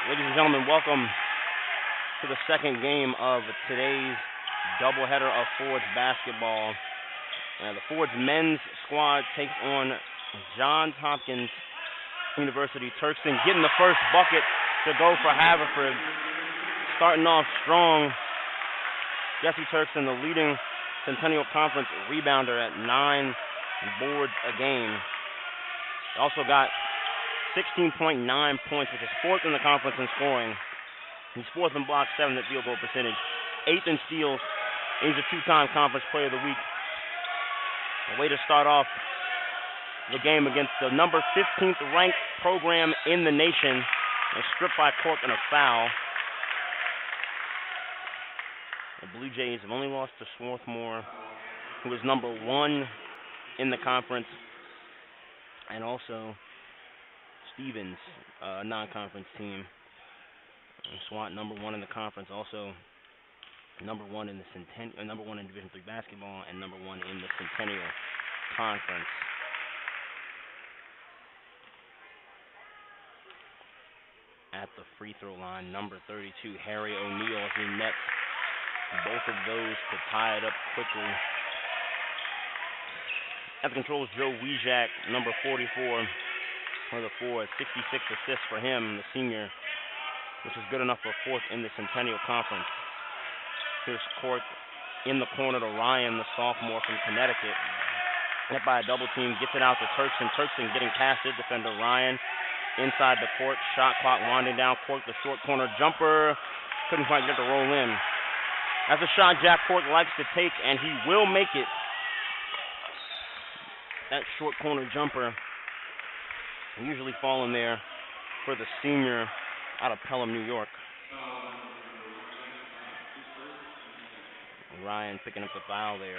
Ladies and gentlemen, welcome to the second game of today's doubleheader of Ford's basketball. The Ford's men's squad takes on Johns Hopkins University. Turkson getting the first bucket to go for Haverford. Starting off strong. Jesse Turkson, the leading Centennial Conference rebounder at 9 boards a game. Also got 16.9 points, which is fourth in the conference in scoring. He's fourth in blocks, seventh in field goal percentage, eighth in steals. He's a two-time conference player of the week. A way to start off the game against the number 15th ranked program in the nation. A strip by Cork and a foul. The Blue Jays have only lost to Swarthmore, who is number 1 in the conference, and also Stevens, non-conference team. SWAT number 1 in the conference, also number 1 in the number 1 in Division III basketball, and number 1 in the Centennial Conference. At the free throw line, number 32, Harry O'Neal, he nets both of those to tie it up quickly. At the controls, Joe Weakside, number 44. For the Ford, 66 assists for him, the senior, which is good enough for fourth in the Centennial Conference. Here's Cork in the corner to Ryan, the sophomore from Connecticut. Hit by a double team, gets it out to Turkson. Turkson getting past it, defender Ryan inside the court. Shot clock winding down. Cork, the short corner jumper, couldn't quite get the roll in. That's a shot Jack Cork likes to take, and he will make it. That short corner jumper usually falling there for the senior out of Pelham, New York. Ryan picking up the foul there.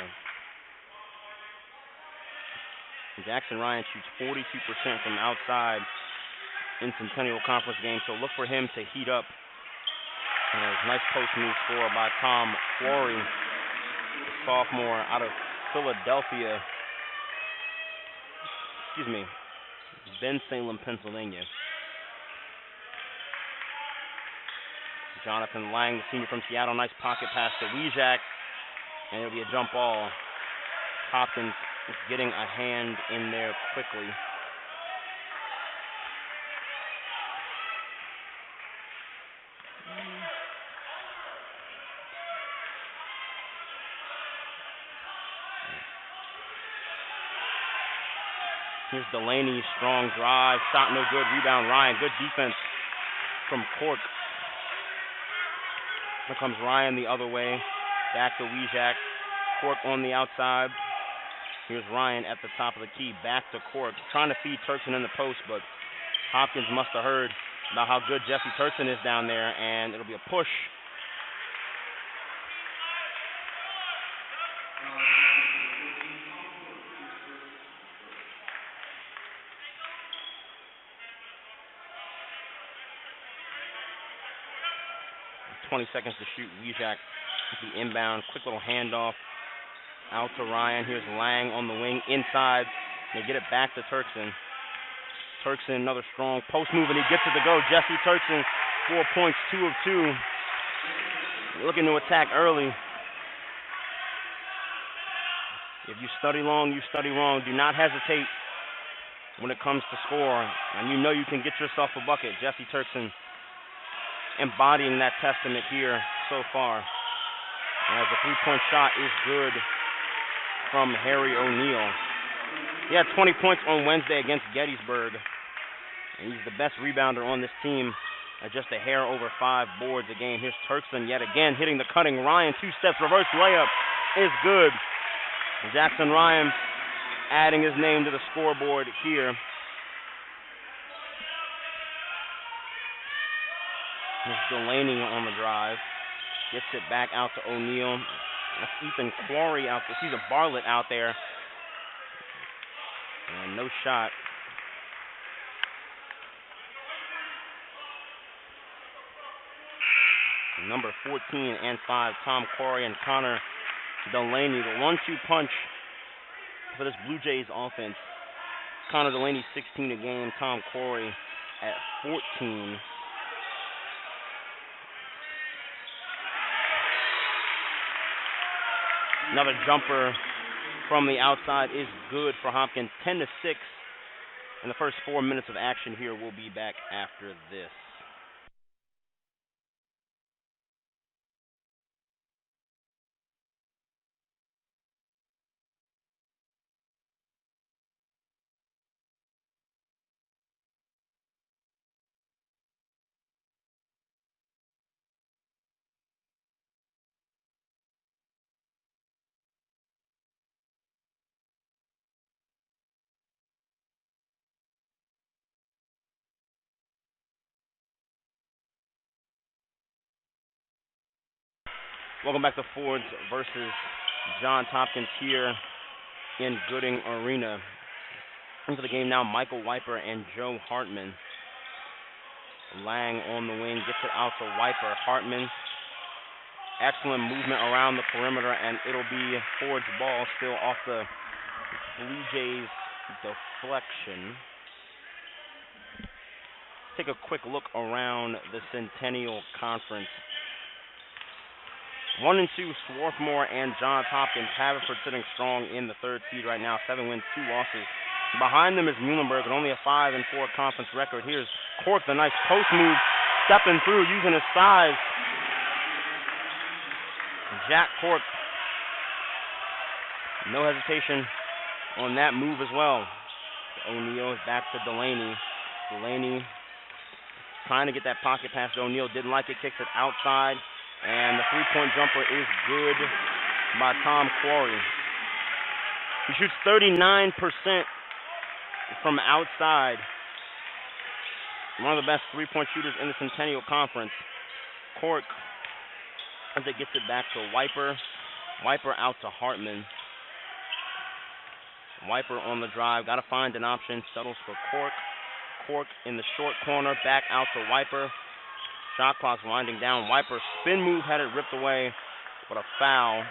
Jackson Ryan shoots 42% from outside in Centennial Conference games, so look for him to heat up. Nice post move score by Tom Quarry, the sophomore out of Philadelphia. Bensalem, Pennsylvania. Jonathan Lang, the senior from Seattle, nice pocket pass to Weakside, and it'll be a jump ball. Hopkins is getting a hand in there quickly. Here's Delaney, strong drive, shot no good, rebound Ryan, good defense from Cork. Here comes Ryan the other way, back to Weakside, Cork on the outside. Here's Ryan at the top of the key, back to Cork, trying to feed Turkson in the post, but Hopkins must have heard about how good Jesse Turkson is down there, and it'll be a push. Seconds to shoot. Weakside the inbound, quick little handoff out to Ryan. Here's Lang on the wing inside. They get it back to Turkson. Turkson, another strong post move, and he gets it to go. Jesse Turkson, 4 points, 2 of 2. Looking to attack early. If you study long, you study wrong. Do not hesitate when it comes to score, and you know you can get yourself a bucket. Jesse Turkson embodying that testament here so far. As the three-point shot is good from Harry O'Neal. He had 20 points on Wednesday against Gettysburg, and he's the best rebounder on this team at just a hair over 5 boards a game. Here's Turkson yet again hitting the cutting Ryan. 2-step reverse layup is good. Jackson Ryan adding his name to the scoreboard here. Here's Delaney on the drive. Gets it back out to O'Neal. That's Ethan Quarry out there. He's a Bartlett out there. And no shot. Number 14 and 5, Tom Quarry and Connor Delaney. The 1-2 punch for this Blue Jays offense. Connor Delaney, 16 a game. Tom Quarry at 14. Another jumper from the outside is good for Hopkins. 10-6 in the first 4 minutes of action here. We'll be back after this. Welcome back to Fords versus Johns Hopkins here in Gooding Arena. Into the game now, Michael Wiper and Joe Hartman. Lang on the wing, gets it out to Wiper. Hartman, excellent movement around the perimeter, and it'll be Ford's ball still off the Blue Jays deflection. Take a quick look around the Centennial Conference. 1-2 Swarthmore and Johns Hopkins. Haverford sitting strong in the third seed right now. 7 wins, 2 losses. Behind them is Muhlenberg with only a 5-4 conference record. Here's Cork, the nice post move, stepping through, using his size. Jack Cork, no hesitation on that move as well. O'Neal is back to Delaney. Delaney trying to get that pocket pass to O'Neal. Didn't like it, kicks it outside. And the three-point jumper is good by Tom Quarry. He shoots 39% from outside. One of the best three-point shooters in the Centennial Conference. Cork, as it gets it back to Wiper. Wiper out to Hartman. Wiper on the drive. Got to find an option. Settles for Cork. Cork in the short corner. Back out to Wiper. Shot clock's winding down. Wiper spin move had it ripped away, but a foul.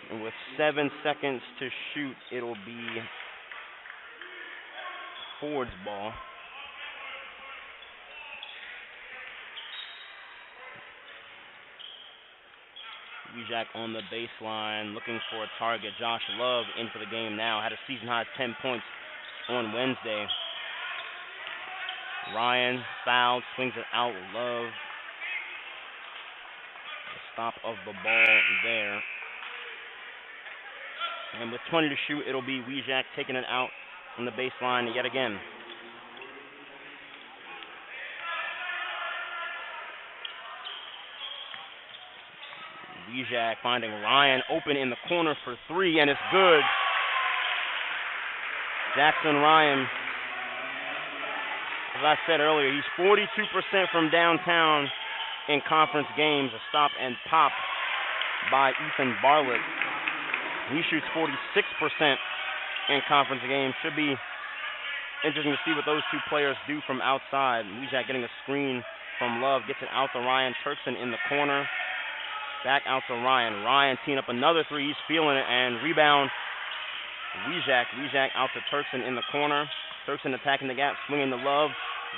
And with 7 seconds to shoot, it'll be Ford's ball. Wijak on the baseline, looking for a target. Josh Love into the game now. Had a season-high 10 points on Wednesday. Ryan fouled, swings it out. Love. The stop of the ball there. And with 20 to shoot, it'll be Wijak taking it out on the baseline yet again. Wijak finding Ryan open in the corner for 3, and it's good. Jackson Ryan, as I said earlier, he's 42% from downtown in conference games. A stop and pop by Ethan Bartlett. He shoots 46% in conference games. Should be interesting to see what those two players do from outside. Wijak getting a screen from Love, gets it out to Ryan. Turkson in the corner. Back out to Ryan. Ryan teeing up another 3. He's feeling it, and rebound. Wijak out to Turkson in the corner. Turkson attacking the gap, swinging to Love.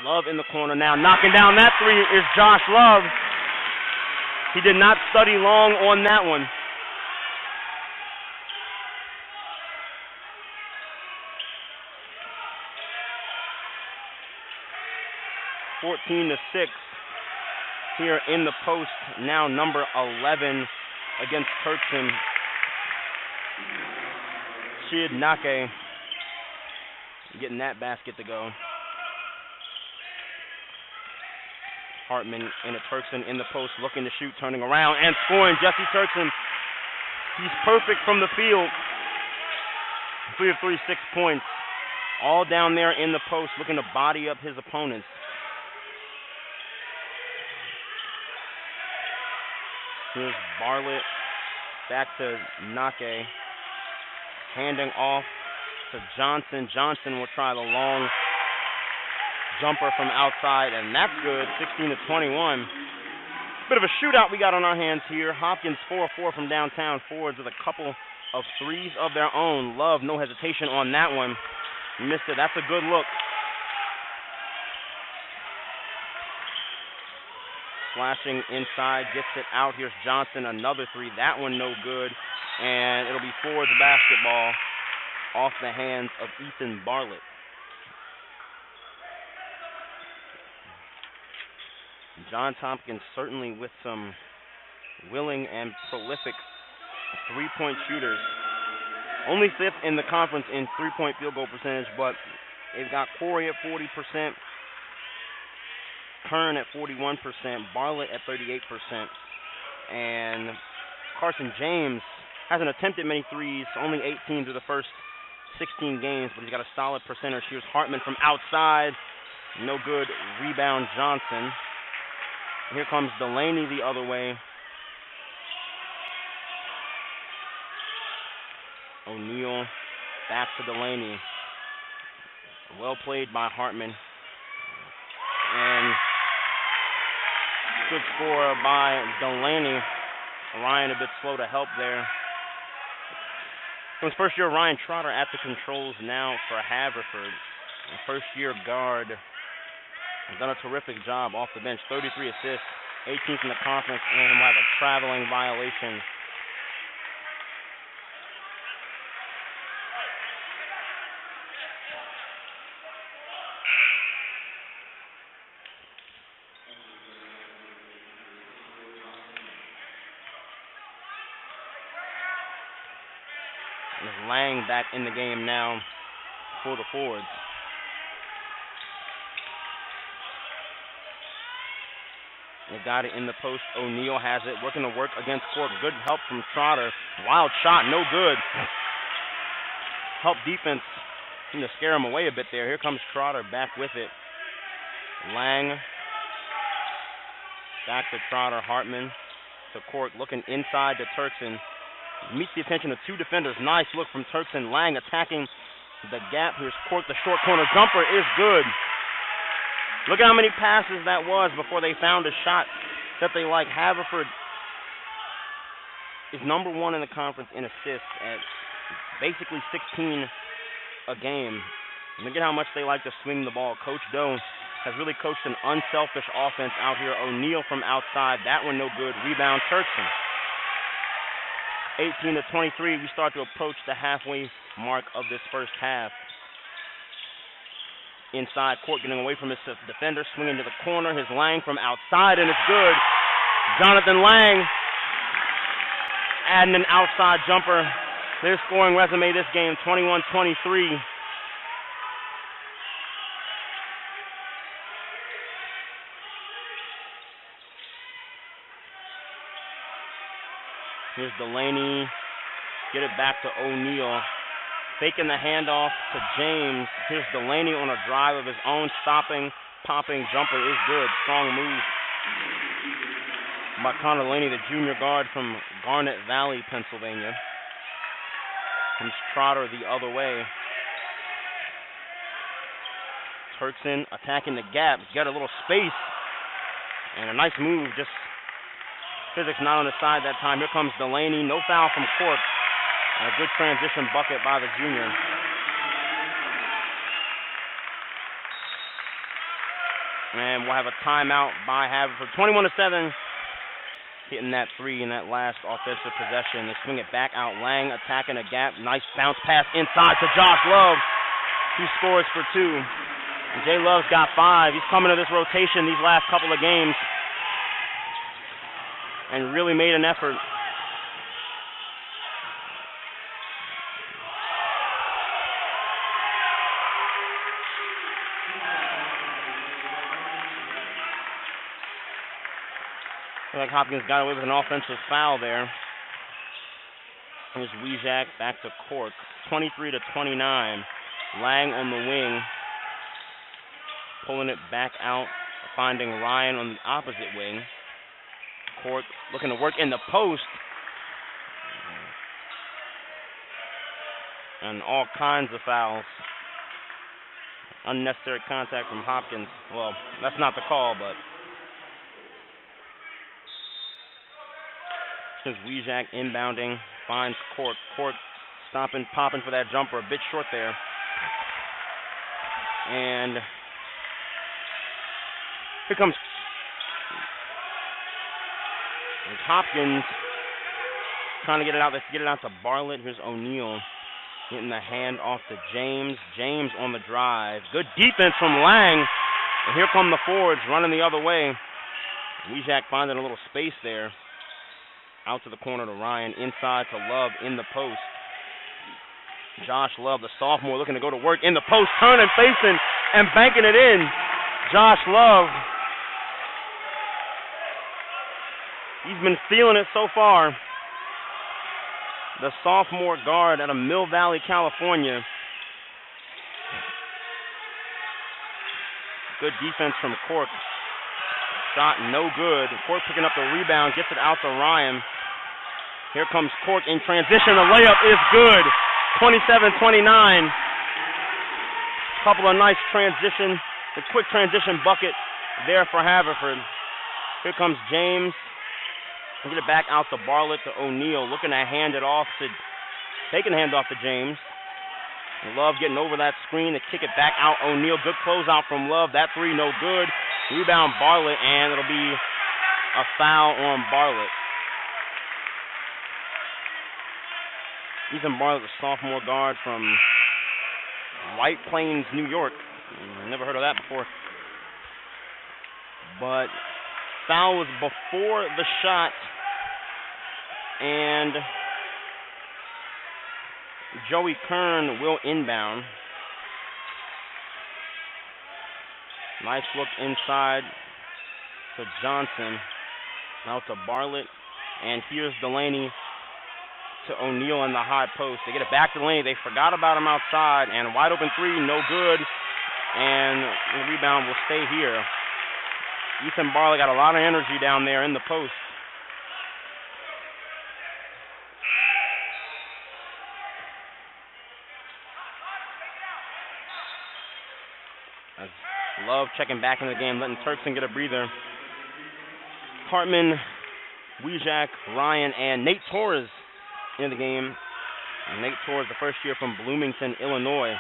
Love in the corner now. Knocking down that 3 is Josh Love. He did not study long on that one. (14-6) here in the post. Now number 11 against Turkson. Shid Nake getting that basket to go. Hartman into Turkson in the post, looking to shoot, turning around and scoring. Jesse Turkson, he's perfect from the field. 3 of 3, 6 points. All down there in the post, looking to body up his opponents. Here's Bartlett, back to Nake. Handing off to Johnson. Johnson will try the long jumper from outside, and that's good. 16-21. Bit of a shootout we got on our hands here. Hopkins 4-4 from downtown. Forwards with a couple of threes of their own. Love, no hesitation on that one. Missed it. That's a good look. flashing inside, gets it out. Here's Johnson, another three. That one no good. And it'll be Ford's basketball off the hands of Ethan Bartlett. Johns Hopkins certainly with some willing and prolific three-point shooters. Only fifth in the conference in three-point field goal percentage, but they've got Corey at 40%, Kern at 41%, Bartlett at 38%, and Carson James hasn't attempted many threes, only 18 through the first 16 games, but he's got a solid percentage. Here's Hartman from outside, no good. Rebound Johnson. Here comes Delaney the other way. O'Neal back to Delaney. Well played by Hartman. And good score by Delaney. Ryan a bit slow to help there. From his first year, Ryan Trotter at the controls now for Haverford. First year guard. Done a terrific job off the bench. 33 assists, 18th in the conference, and will have a traveling violation. There's Lang back in the game now for the Fords. They got it in the post. O'Neal has it. Working to work against Cork. Good help from Trotter. Wild shot. No good. Help defense. Seemed to scare him away a bit there. Here comes Trotter back with it. Lang. Back to Trotter. Hartman to Cork. Looking inside to Turkson. Meets the attention of two defenders. Nice look from Turkson. Lang attacking the gap. Here's Cork. The short corner jumper is good. Look at how many passes that was before they found a shot that they like. Haverford is number one in the conference in assists at basically 16 a game. Look at how much they like to swing the ball. Coach Doe has really coached an unselfish offense out here. O'Neal from outside. That one no good. Rebound Turkson. 18 to 23. We start to approach the halfway mark of this first half. Inside court, getting away from his defender, swinging to the corner. His Lang from outside, and it's good. Jonathan Lang adding an outside jumper. Their scoring resume this game, 21-23. Here's Delaney. Get it back to O'Neal. Faking the handoff to James. Here's Delaney on a drive of his own. Stopping, popping jumper is good. Strong move by Connor Delaney, the junior guard from Garnet Valley, Pennsylvania. Comes Trotter the other way. Turkson attacking the gap. Got a little space. And a nice move. Just physics not on the side that time. Here comes Delaney. No foul from Cork. A good transition bucket by the junior. And we'll have a timeout by Haverford. 21-7. Hitting that three in that last offensive possession. They swing it back out. Lang attacking a gap. Nice bounce pass inside to Josh Love. He scores for two. And Jay Love's got 5. He's coming to this rotation these last couple of games. And really made an effort. Like Hopkins got away with an offensive foul there. Here's Weakside back to Cork. 23-29. Lang on the wing. Pulling it back out. Finding Ryan on the opposite wing. Cork looking to work in the post. And all kinds of fouls. Unnecessary contact from Hopkins. Well, that's not the call, but Weakside inbounding, finds Cork. Cork stopping, popping for that jumper, a bit short there. And here comes Hopkins trying to get it out. Let's get it out to Bartlett. Here's O'Neal getting the hand off to James. James on the drive. Good defense from Lang. And here come the Fords running the other way. Weakside finding a little space there. Out to the corner to Ryan. Inside to Love in the post. Josh Love, the sophomore, looking to go to work in the post. Turning, facing, and banking it in. Josh Love. He's been feeling it so far. The sophomore guard out of Mill Valley, California. Good defense from Cork. Shot no good. Cork picking up the rebound, gets it out to Ryan. Here comes Cork in transition. The layup is good. 27-29. Couple of nice transition, the quick transition bucket there for Haverford. Here comes James. Get it back out to Bartlett to O'Neal. Looking to hand it off to, taking the hand off to James. Love getting over that screen to kick it back out. O'Neal, good closeout from Love. That three, no good. Rebound Bartlett, and it'll be a foul on Bartlett. Ethan Bartlett, the sophomore guard from White Plains, New York. Never heard of that before. But foul was before the shot, and Joey Kern will inbound. Nice look inside to Johnson. Now to Bartlett. And here's Delaney to O'Neal in the high post. They get it back to Delaney. They forgot about him outside. And wide open three, no good. And the rebound will stay here. Ethan Bartlett got a lot of energy down there in the post. As Love checking back in the game, letting Turkson get a breather. Hartman, Weakside, Ryan, and Nate Torres in the game. And Nate Torres, the first year from Bloomington, Illinois,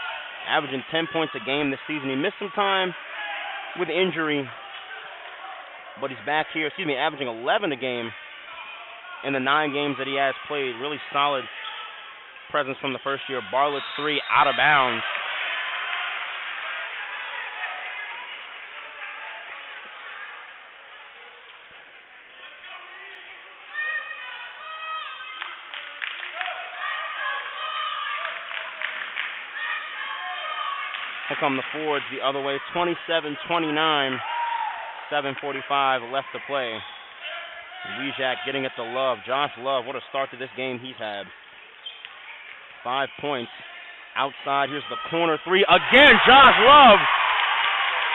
averaging 10 points a game this season. He missed some time with injury, but he's back here, averaging 11 a game in the 9 games that he has played. Really solid presence from the first year. Bartlett's three out of bounds. Here come the Fords the other way, 27-29, 7:45 left to play. Weakside getting it to Love. Josh Love, what a start to this game he's had. 5 points. Outside, here's the corner three. Again, Josh Love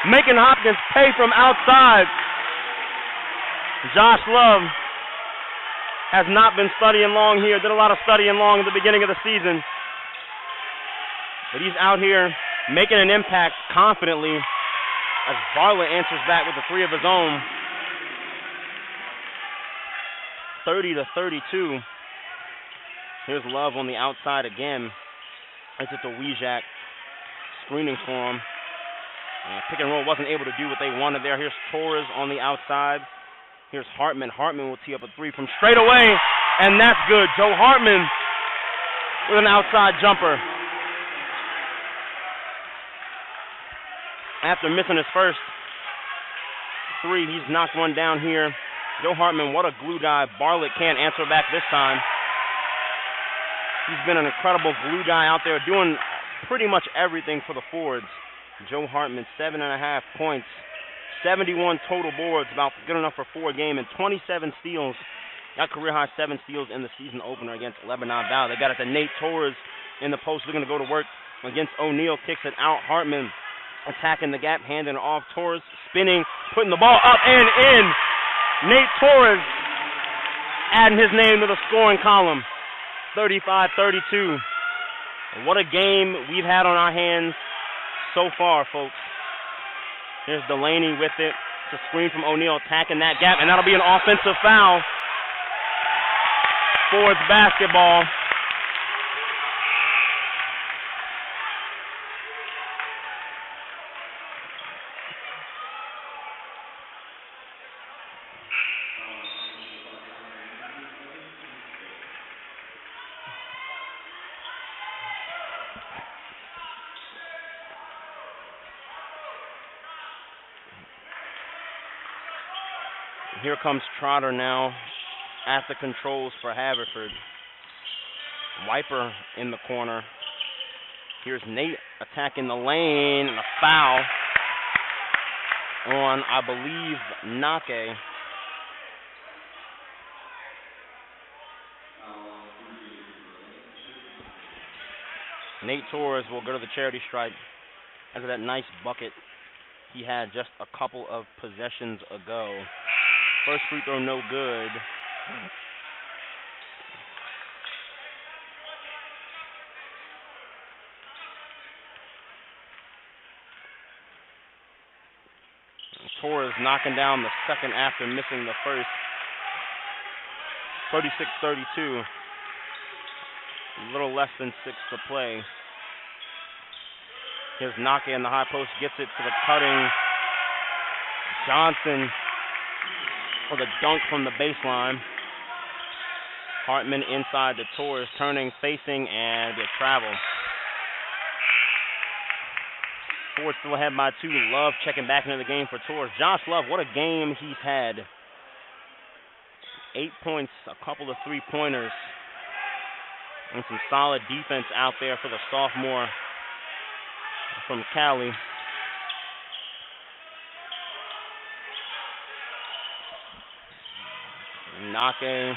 making Hopkins pay from outside. Josh Love has not been studying long here. Did a lot of studying long at the beginning of the season. But he's out here making an impact confidently as Bartlett answers back with a three of his own. 30-32. Here's Love on the outside again. It's to Weakside, screening for him. Pick and roll wasn't able to do what they wanted there. Here's Torres on the outside. Here's Hartman. Hartman will tee up a three from straight away, and that's good. Joe Hartman with an outside jumper. After missing his first three, he's knocked one down here. Joe Hartman, what a glue guy. Bartlett can't answer back this time. He's been an incredible glue guy out there doing pretty much everything for the Fords. Joe Hartman, 7.5 points, 71 total boards, about good enough for 4 games, and 27 steals. Got career-high 7 steals in the season opener against Lebanon Valley. They got it to Nate Torres in the post, looking to go to work against O'Neal. Kicks it out. Hartman attacking the gap, handing it off. Torres spinning, putting the ball up and in. Nate Torres adding his name to the scoring column. 35-32. What a game we've had on our hands so far, folks. Here's Delaney with it. It's a screen from O'Neal attacking that gap, and that'll be an offensive foul. Fords basketball. Here comes Trotter now at the controls for Haverford. Wiper in the corner. Here's Nate attacking the lane, and a foul on, I believe, Nake. Nate Torres will go to the charity stripe after that nice bucket he had just a couple of possessions ago. First free throw no good. Torres knocking down the second after missing the first. 36-32. A little less than 6 to play. Here's Nake in the high post, gets it to the cutting Johnson for the dunk from the baseline. Hartman inside to Torres, turning, facing, and a travel. Ford still ahead by 2. Love checking back into the game for Torres. Josh Love, what a game he's had. 8 points, a couple of three-pointers, and some solid defense out there for the sophomore from Cali. Nake.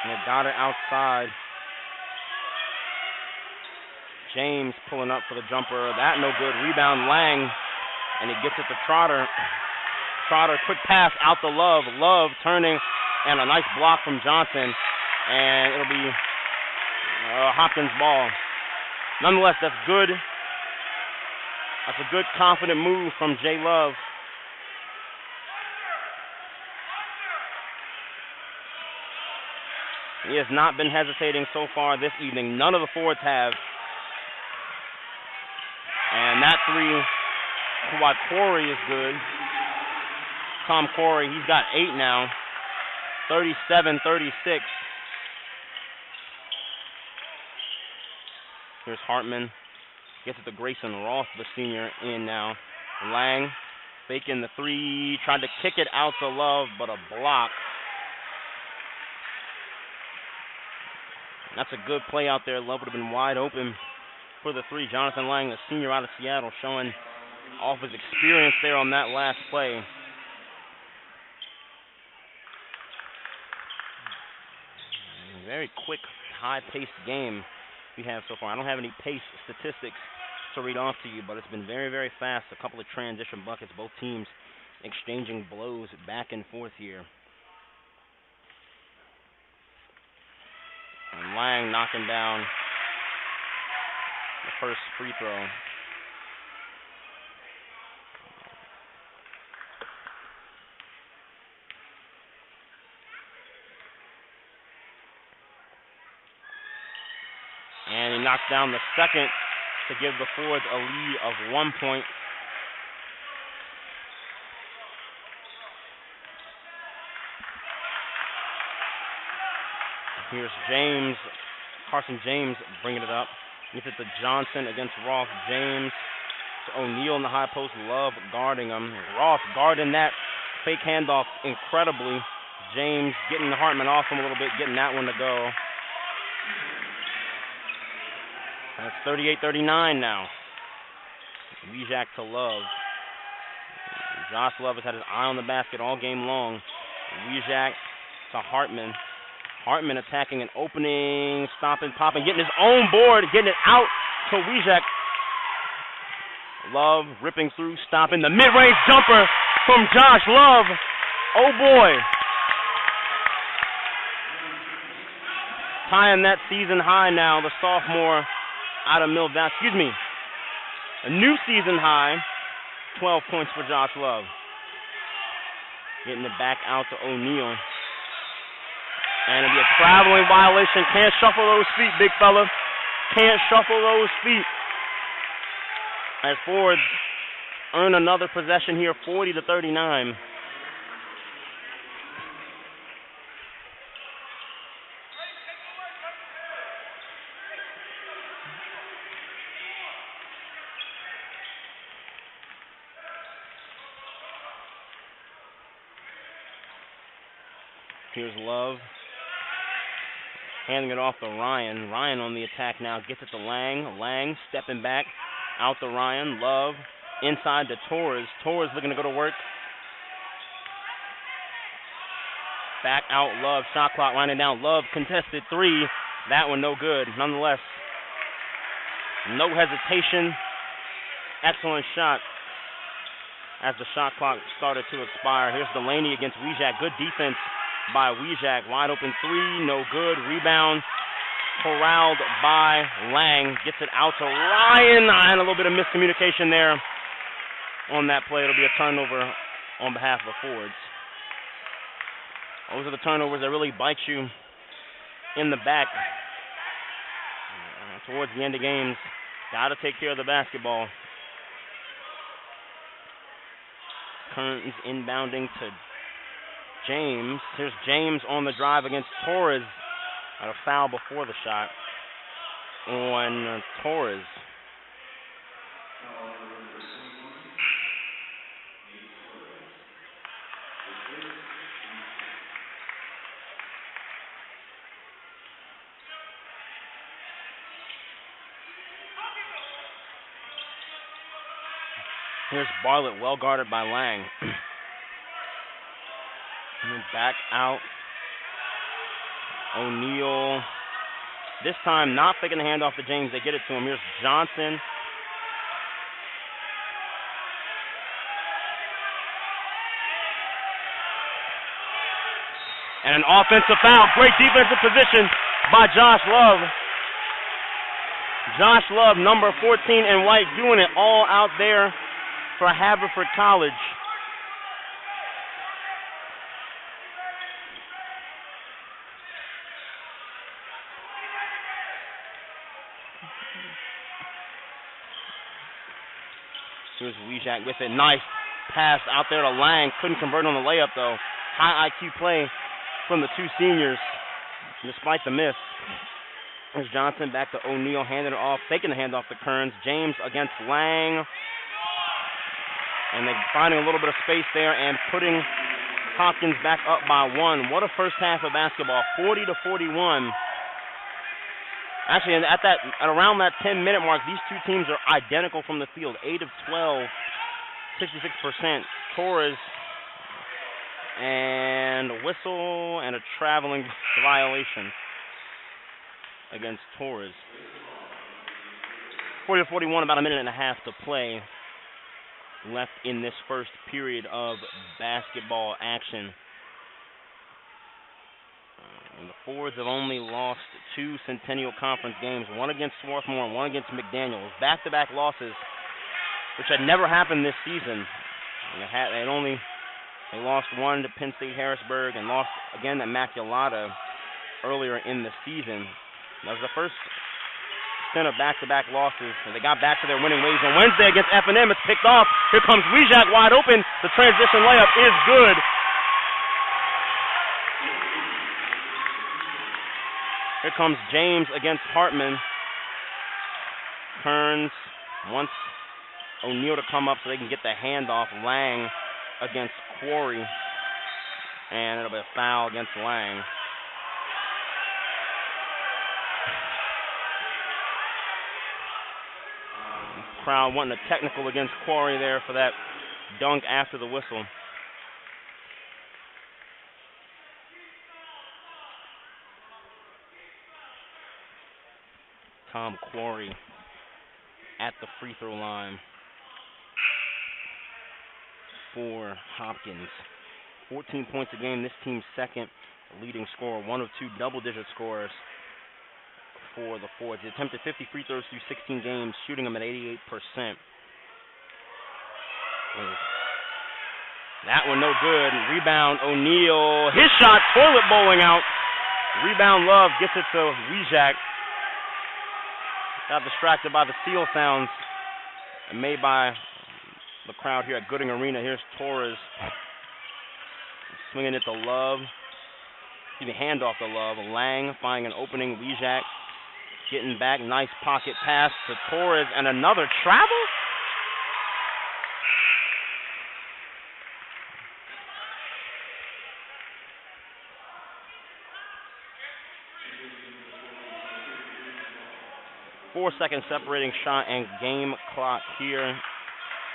And got it outside. James pulling up for the jumper. That no good. Rebound Lang. And he gets it to Trotter. Trotter, quick pass out to Love. Love turning. And a nice block from Johnson. And it'll be Hopkins ball. Nonetheless, that's good. That's a good, confident move from Jay Love. He has not been hesitating so far this evening. None of the forwards have. And that three, while Corey is good. Tom Corey, he's got 8 now. 37-36. Here's Hartman. Gets it to Grayson Roth, the senior, in now. Lang faking the three. Tried to kick it out to Love, but a block. That's a good play out there. Love would have been wide open for the three. Jonathan Lang, the senior out of Seattle, showing off his experience there on that last play. Very quick, high-paced game we have so far. I don't have any pace statistics to read off to you, but it's been very, very fast. A couple of transition buckets, both teams exchanging blows back and forth here. And Lang knocking down the first free throw. And he knocks down the second to give the Fords a lead of 1 point. Here's James, Carson James bringing it up. Gets it to Johnson against Roth. James to O'Neal in the high post. Love guarding him. Roth guarding that fake handoff incredibly. James getting the Hartman off him a little bit, getting that one to go. That's 38-39 now. Weakside to Love. Josh Love has had his eye on the basket all game long. Weakside to Hartman. Hartman attacking an opening, stopping, popping, getting his own board, getting it out to Weakside. Love ripping through, stopping the mid-range jumper from Josh Love. Oh boy. Tying that season high now, the sophomore out of Mill Valley. Excuse me. A new season high, 12 points for Josh Love. Getting it back out to O'Neal. And it'll be a traveling violation. Can't shuffle those feet, big fella. Can't shuffle those feet. As Fords earn another possession here, 40-39. Here's Love. Handing it off to Ryan. Ryan on the attack now. Gets it to Lang. Lang stepping back. Out to Ryan. Love. Inside to Torres. Torres looking to go to work. Back out Love. Shot clock winding down. Love contested 3. That one no good. Nonetheless, no hesitation. Excellent shot as the shot clock started to expire. Here's Delaney against Weejack. Good defense by Weejack. Wide open 3. No good. Rebound corralled by Lang. Gets it out to Ryan. And a little bit of miscommunication there on that play. It'll be a turnover on behalf of the Fords. Those are the turnovers that really bite you in the back towards the end of games. Got to take care of the basketball. Kearns inbounding to James. Here's James on the drive against Torres. Got a foul before the shot on Torres. Here's Bartlett, well guarded by Lang. And back out. O'Neal. This time not faking the handoff to James. They get it to him. Here's Johnson. And an offensive foul. Great defensive position by Josh Love. Josh Love, number 14 in white, doing it all out there for Haverford College. Here's Weejack with it. Nice pass out there to Lang. Couldn't convert on the layup, though. High IQ play from the two seniors, despite the miss. Here's Johnson back to O'Neal, handing it off, taking the handoff to Kearns. James against Lang. And they're finding a little bit of space there and putting Hopkins back up by 1. What a first half of basketball, 40-41. Actually, at around that 10-minute mark, these two teams are identical from the field. 8 of 12, 66%. Torres and a whistle and a traveling violation against Torres. 40-41, about a minute and a half to play left in this first period of basketball action. And the Fords have only lost 2 Centennial Conference games, one against Swarthmore and one against McDaniels. Back-to-back losses, which had never happened this season. They lost one to Penn State Harrisburg and lost again to Immaculata earlier in the season. That was the first stint of back-to-back losses, and they got back to their winning ways on Wednesday against F&M. It's picked off. Here comes Weejack wide open. The transition layup is good. Here comes James against Hartman. Kearns wants O'Neal to come up so they can get the handoff. Lang against Quarry, and it'll be a foul against Lang. Crowd wanting a technical against Quarry there for that dunk after the whistle. Tom Quarry at the free throw line for Hopkins. 14 points a game. This team's second leading scorer. 1 of 2 double-digit scorers for the Fords. They attempted 50 free throws through 16 games, shooting them at 88%. That one no good. Rebound, O'Neal. His shot, toilet bowling out. Rebound, Love gets it to Weejack. Got distracted by the seal sounds made by the crowd here at Gooding Arena. Here's Torres swinging it to Love. Handoff to Love. Lang finding an opening. Weejack getting back. Nice pocket pass to Torres. And another travel? 4-second separating shot and game clock here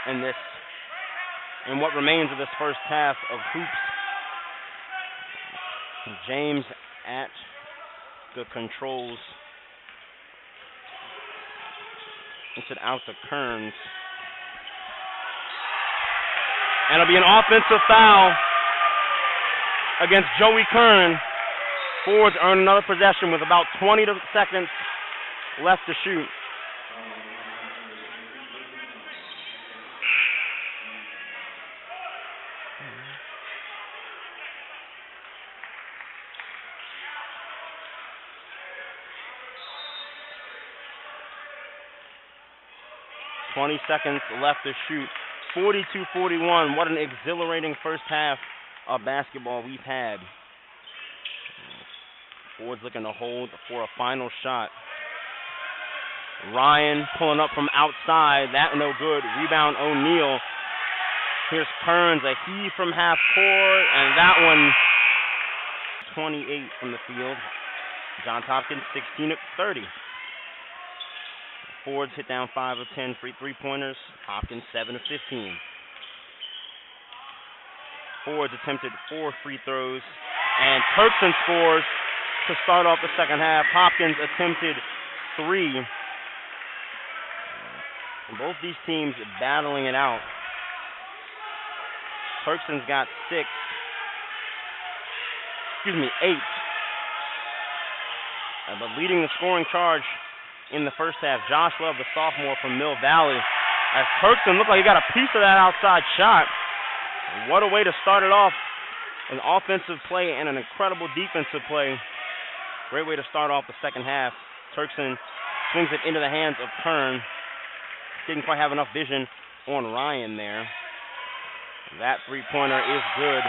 in what remains of this first half of hoops. James at the controls. Puts it out to Kearns. And it'll be an offensive foul against Joey Kern. Forwards earn another possession with about 20 seconds left to shoot. Seconds left to shoot. 42-41. What an exhilarating first half of basketball we've had. Forwards looking to hold for a final shot. Ryan pulling up from outside. That no good. Rebound O'Neal. Here's Kearns. A heave from half court. And that one 28 from the field. Johns Hopkins 16 of 30. Forwards hit down 5 of 10 free three-pointers. Hopkins 7 of 15. Forwards attempted 4 free throws. And Turkson scores to start off the second half. Hopkins attempted 3. And both these teams battling it out. Turkson's got 8. But leading the scoring charge in the first half, Josh Love, the sophomore from Mill Valley. As Turkson looked like he got a piece of that outside shot. What a way to start it off. An offensive play and an incredible defensive play. Great way to start off the second half. Turkson swings it into the hands of Kern. Didn't quite have enough vision on Ryan there. That three-pointer is good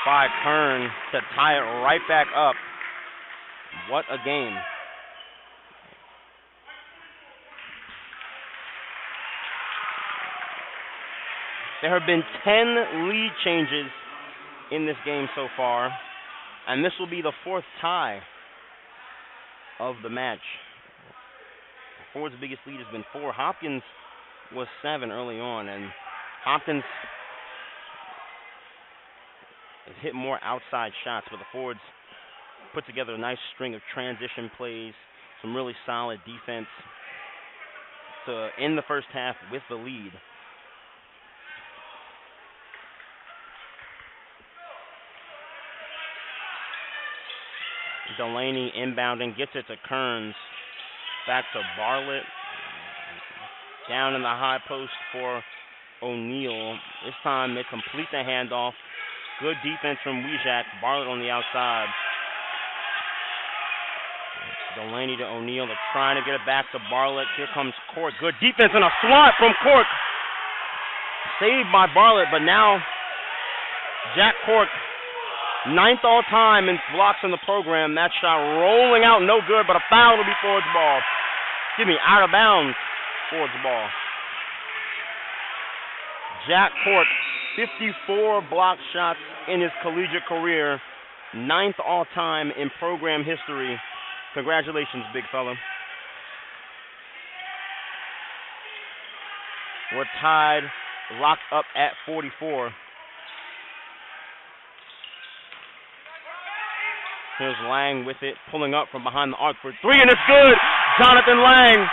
by Kern to tie it right back up. What a game. There have been 10 lead changes in this game so far, and this will be the 4th tie of the match. Ford's biggest lead has been 4. Hopkins was 7 early on, and Hopkins has hit more outside shots, but the Fords put together a nice string of transition plays, some really solid defense to end the first half with the lead. Delaney inbounding, gets it to Kearns. Back to Bartlett. Down in the high post for O'Neal. This time they complete the handoff. Good defense from Weakside. Bartlett on the outside. Delaney to O'Neal. They're trying to get it back to Bartlett. Here comes Cork. Good defense and a swat from Cork. Saved by Bartlett, but now Jack Cork, 9th all time in blocks in the program. That shot rolling out, no good, but a foul will be Ford's ball. Out of bounds, Ford's ball. Jack Cork, 54 block shots in his collegiate career, 9th all time in program history. Congratulations, big fella. We're tied, locked up at 44. Here's Lang with it, pulling up from behind the arc for 3, and it's good! Jonathan Lang,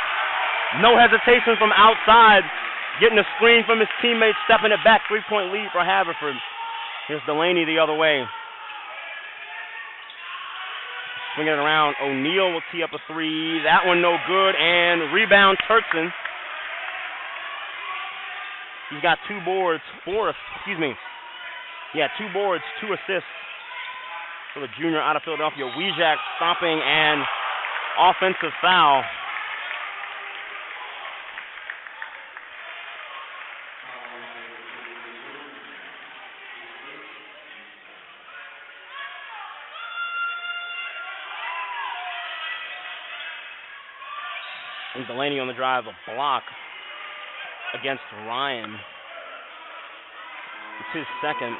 no hesitation from outside, getting a screen from his teammates, stepping it back, 3-point lead for Haverford. Here's Delaney the other way. Swinging it around, O'Neal will tee up a 3, that one no good, and rebound Turkson. He's got 2 boards, 2 boards, 2 assists. For the junior out of Philadelphia. Weakside stopping and offensive foul. And Delaney on the drive, a block against Ryan. It's his second.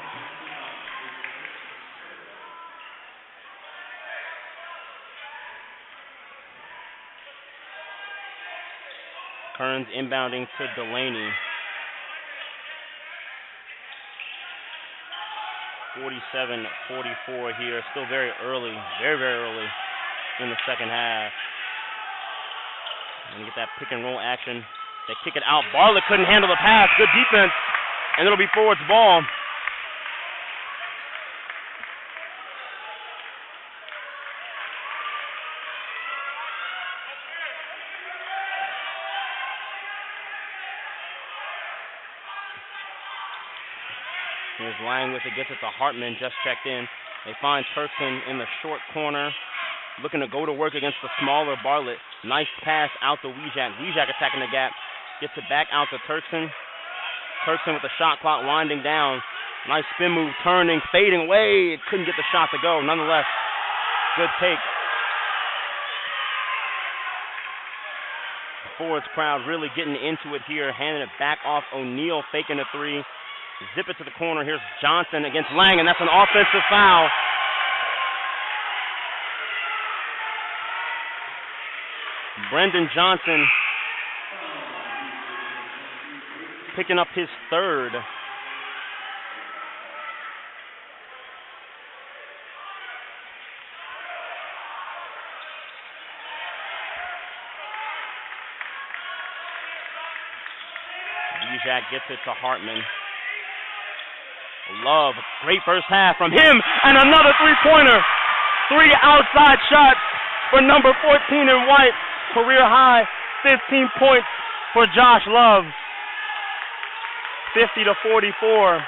Kearns inbounding to Delaney. 47-44 here. Still very early, very, very early in the second half. And get that pick and roll action. They kick it out. Bartlett couldn't handle the pass. Good defense. And it'll be Ford's ball. Here's Lang with it, gets it to Hartman, just checked in. They find Turkson in the short corner, looking to go to work against the smaller Bartlett. Nice pass out to Weejack. Weejack attacking the gap, gets it back out to Turkson. Turkson with the shot clock winding down. Nice spin move, turning, fading away. It couldn't get the shot to go. Nonetheless, good take. The Fords crowd really getting into it here, handing it back off O'Neal, faking a three. Zip it to the corner. Here's Johnson against Lang, and that's an offensive foul. Brendan Johnson picking up his third. Weejack gets it to Hartman. Love, great first half from him, and another three-pointer. 3 outside shots for number 14 in white. Career high, 15 points for Josh Love. 50-44.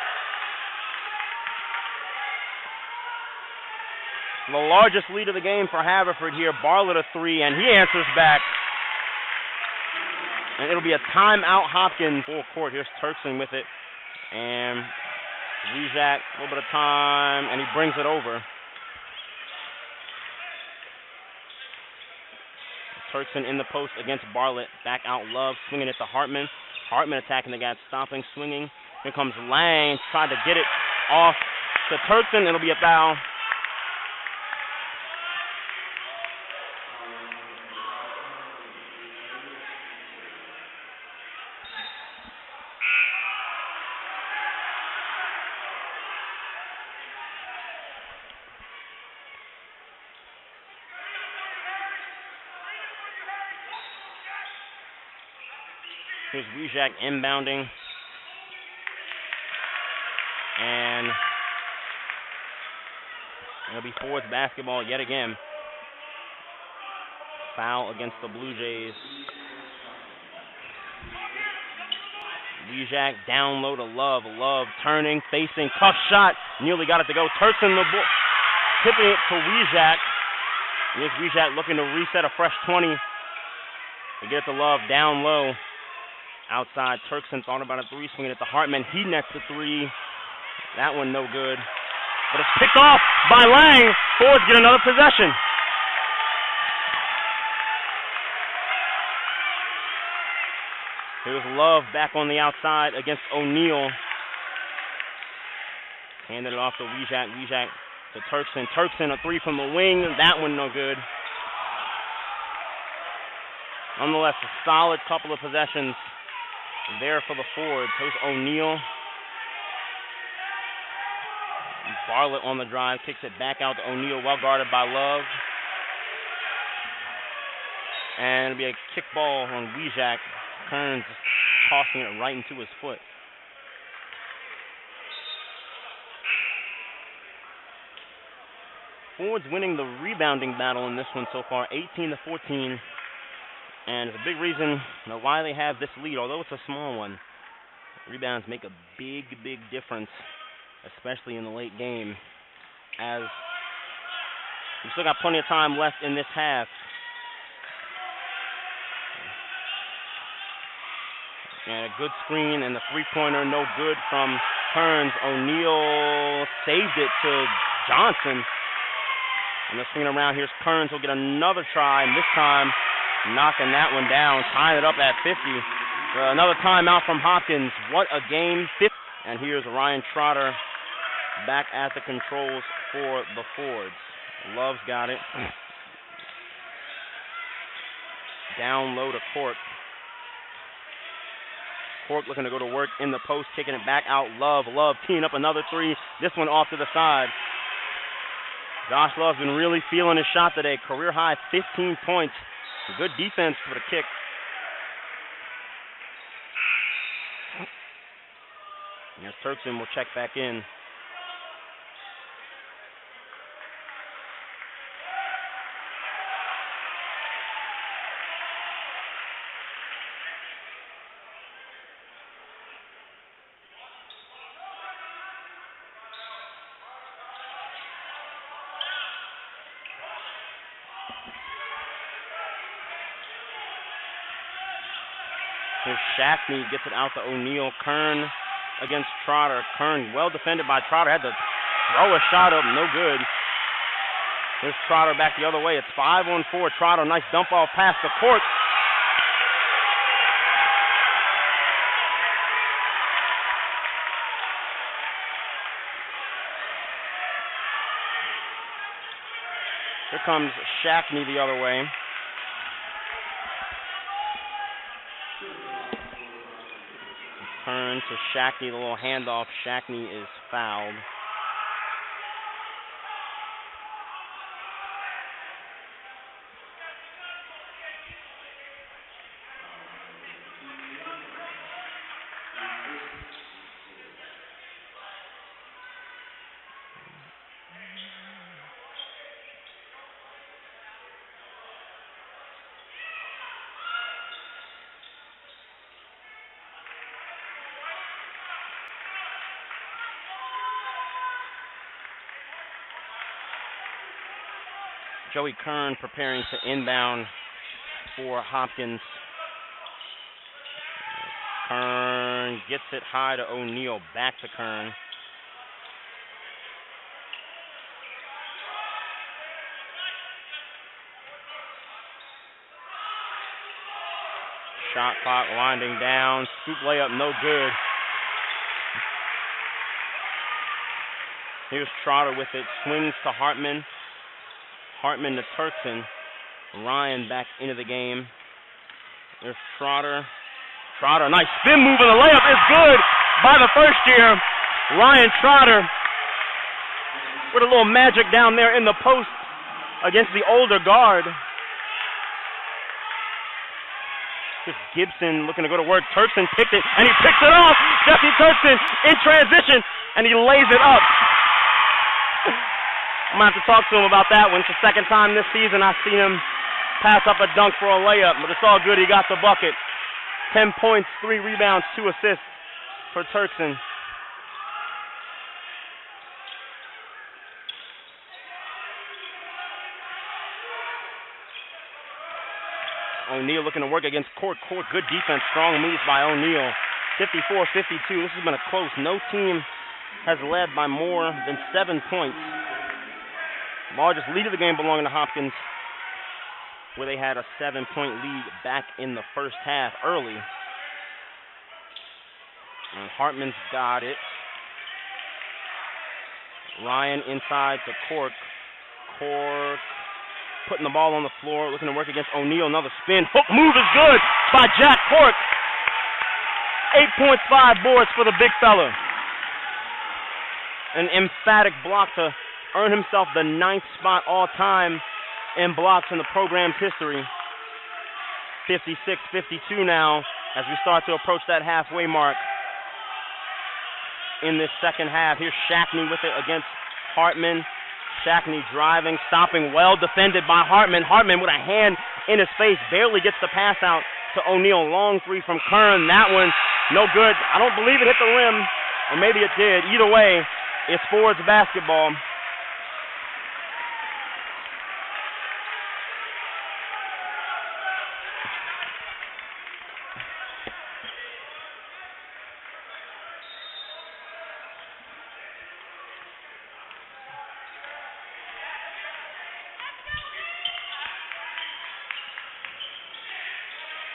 The largest lead of the game for Haverford here. Bartlett a three, and he answers back. And it'll be a timeout Hopkins. Full court, here's Turkson with it. And Weejack, a little bit of time, and he brings it over. Turkson in the post against Bartlett. Back out Love, swinging it to Hartman. Hartman attacking the guy, stopping, swinging. Here comes Lang, tried to get it off to Turkson. It'll be a foul. Here's Weejack inbounding. And it'll be Ford's basketball yet again. Foul against the Blue Jays. Weejack down low to Love. Love turning, facing, tough shot. Nearly got it to go. Turkson the ball, tipping it to Weejack. Here's Weejack looking to reset a fresh 20. They get it to Love down low. Outside, Turkson thought about a three, swinging it to Hartman. He nets the three. That one no good. But it's picked off by Lang. Fords get another possession. Here's Love back on the outside against O'Neal. Handed it off to Weejack. Weejack to Turkson. Turkson, a three from the wing. That one no good. Nonetheless, a solid couple of possessions there for the Fords. Here's O'Neal. Bartlett on the drive, kicks it back out to O'Neal, well guarded by Love. And it'll be a kick ball on Weejack. Kearns tossing it right into his foot. Fords winning the rebounding battle in this one so far, 18-14. And it's a big reason why they have this lead, although it's a small one. Rebounds make a big, big difference, especially in the late game, as we still got plenty of time left in this half. And a good screen, and the three-pointer no good from Kearns. O'Neal saved it to Johnson. And the swing around, here's Kearns. Will get another try, and this time knocking that one down, tying it up at 50. Another timeout from Hopkins. What a game. And here's Ryan Trotter back at the controls for the Fords. Love's got it. Down low to court. Cork looking to go to work in the post, kicking it back out. Love teeing up another three. This one off to the side. Josh Love's been really feeling his shot today. Career high 15 points. Good defense for the kick. As Turkson will check back in. Here's Shackney, gets it out to O'Neal. Kern against Trotter. Kern well defended by Trotter. Had to throw a shot up, no good. Here's Trotter back the other way. It's 5-on-4. Trotter, nice dump off pass to Cork. Here comes Shackney the other way. Turn to Shackney, the little handoff. Shackney is fouled. Joey Kern preparing to inbound for Hopkins. Kern gets it high to O'Neal, back to Kern. Shot clock winding down, scoop layup, no good. Here's Trotter with it, swings to Hartman. Hartman to Turkson. Ryan back into the game. There's Trotter. Trotter, nice spin move, and the layup is good by the first year. Ryan Trotter with a little magic down there in the post against the older guard. Just Gibson looking to go to work. Turkson picked it, and he picks it off. Jesse Turkson in transition, and he lays it up. I'm going to have to talk to him about that one. It's the second time this season I've seen him pass up a dunk for a layup, but it's all good. He got the bucket. 10 points, 3 rebounds, 2 assists for Turkson. O'Neal looking to work against Cork. Cork, good defense, strong moves by O'Neal. 54-52. This has been a close. No team has led by more than 7 points. Largest lead of the game belonging to Hopkins, where they had a 7-point lead back in the first half early. And Hartman's got it. Ryan inside to Cork. Cork putting the ball on the floor, looking to work against O'Neal. Another spin. Hook move is good by Jack Cork. 8 points, 5 boards for the big fella. An emphatic block to earn himself the 9th spot all-time in blocks in the program's history. 56-52 now as we start to approach that halfway mark in this second half. Here's Shackney with it against Hartman. Shackney driving, stopping, well defended by Hartman. Hartman with a hand in his face, barely gets the pass out to O'Neal. Long three from Kern. That one, no good. I don't believe it hit the rim, or maybe it did. Either way, it's Ford's basketball.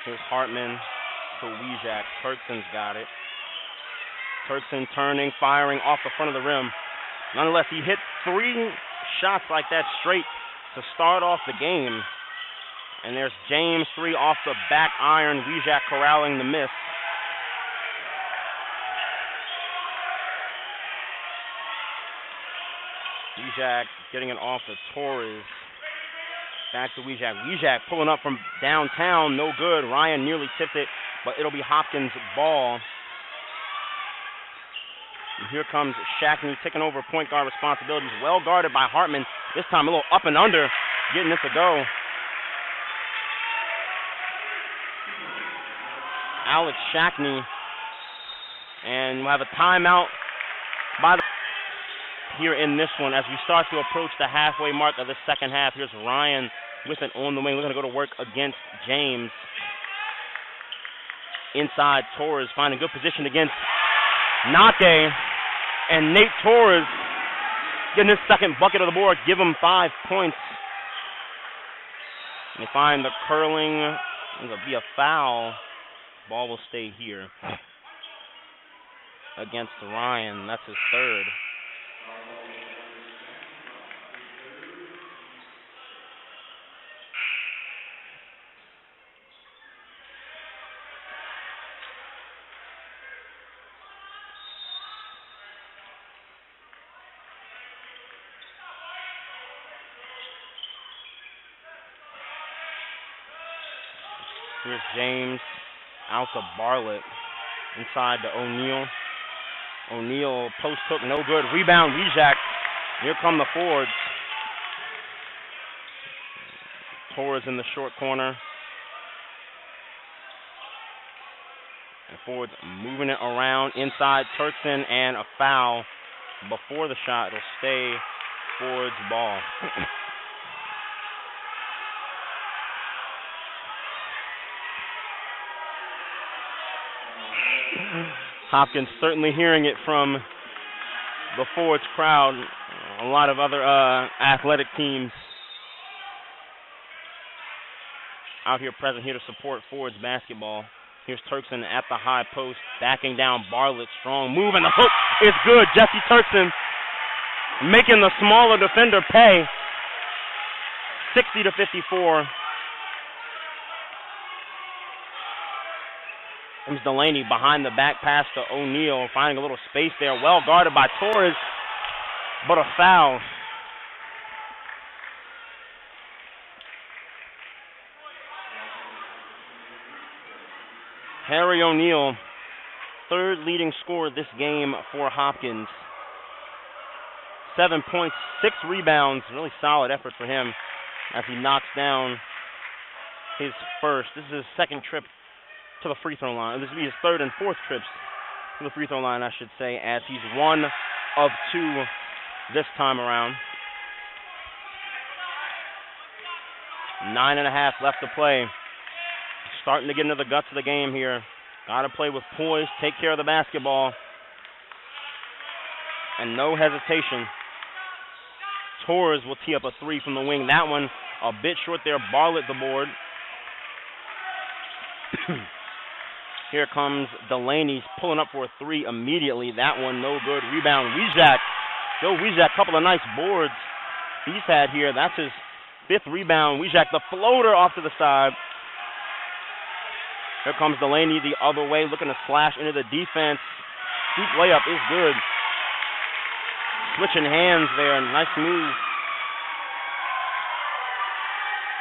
Here's Hartman to Weejack. Turkson's got it. Turkson turning, firing off the front of the rim. Nonetheless, he hit 3 shots like that straight to start off the game. And there's James 3 off the back iron. Weejack corralling the miss. Weakside getting it off to Torres. Back to Weakside. Weakside pulling up from downtown. No good. Ryan nearly tipped it, but it'll be Hopkins' ball. And here comes Shackney taking over point guard responsibilities. Well guarded by Hartman. This time a little up and under, getting it to go. Alex Shackney. And we'll have a timeout by the here in this one as we start to approach the halfway mark of the second half. Here's Ryan with it on the wing. We're going to go to work against James. Inside, Torres finding good position against Nake. And Nate Torres getting his second bucket of the board. Give him 5 points. And they find the curling. It'll be a foul. Ball will stay here against Ryan. That's his third. Here's James out to Bartlett. Inside to O'Neal. O'Neal post hook, no good. Rebound, Weakside. Here come the Fords. Torres in the short corner. And Fords moving it around. Inside, Turkson, and a foul before the shot. It'll stay Fords' ball. Hopkins certainly hearing it from the Fords crowd. A lot of other athletic teams out here present here to support Fords basketball. Here's Turkson at the high post, backing down Bartlett. Strong move, and the hook is good. Jesse Turkson making the smaller defender pay. 60-54. Comes Delaney behind the back pass to O'Neal, finding a little space there. Well guarded by Torres, but a foul. Harry O'Neal, third leading scorer this game for Hopkins. 7 points, 6 rebounds. Really solid effort for him as he knocks down his first. This is his second trip to the free throw line. This will be his third and fourth trips to the free throw line, I should say, as he's 1 of 2 this time around. 9.5 left to play. Starting to get into the guts of the game here. Got to play with poise, take care of the basketball, and no hesitation. Torres will tee up a 3 from the wing. That one a bit short there. Bartlett the board. Here comes Delaney, pulling up for a 3 immediately. That one no good. Rebound, Weakside. Joe Weakside, couple of nice boards he's had here. That's his 5th rebound. Weakside, the floater off to the side. Here comes Delaney the other way, looking to slash into the defense. Deep layup is good. Switching hands there. Nice move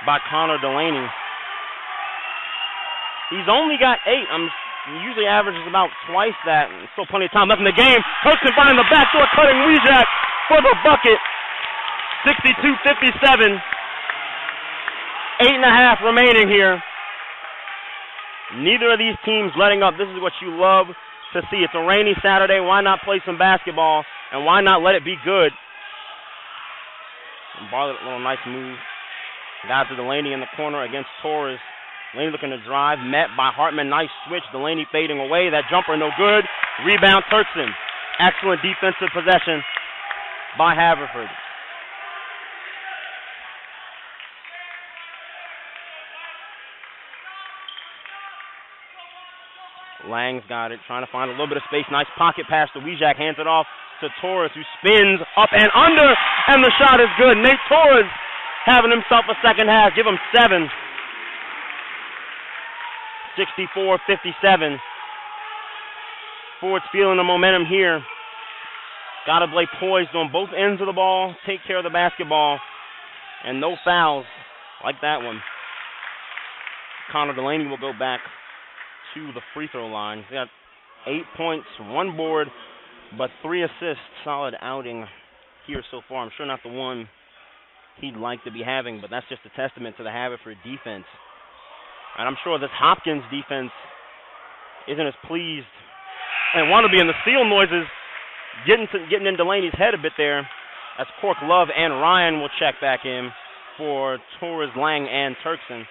by Connor Delaney. He's only got 8. He usually averages about twice that. Still plenty of time left in the game. Turkson finding the backdoor, cutting Weakside for the bucket. 62-57. 8.5 remaining here. Neither of these teams letting up. This is what you love to see. It's a rainy Saturday. Why not play some basketball? And why not let it be good? And Bartlett, a little nice move. Got to Delaney in the corner against Torres. Delaney looking to drive, met by Hartman. Nice switch. Delaney fading away. That jumper no good. Rebound Turkson. Excellent defensive possession by Haverford. Lang's got it, trying to find a little bit of space. Nice pocket pass to Weakside. Hands it off to Torres, who spins up and under, and the shot is good. Nate Torres having himself a second half. Give him 7. 64-57. Fords feeling the momentum here Got to play poised on both ends of the ball, take care of the basketball, and no fouls like that one. Connor Delaney will go back to the free throw line. He's got 8 points, 1 board, but 3 assists. Solid outing here so far. I'm sure not the one he'd like to be having, but that's just a testament to the Haverford defense. And I'm sure this Hopkins defense isn't as pleased. And want to be in the steal noises, getting in Delaney's head a bit there. As Cork, Love, and Ryan will check back in for Torres, Lang, and Turkson.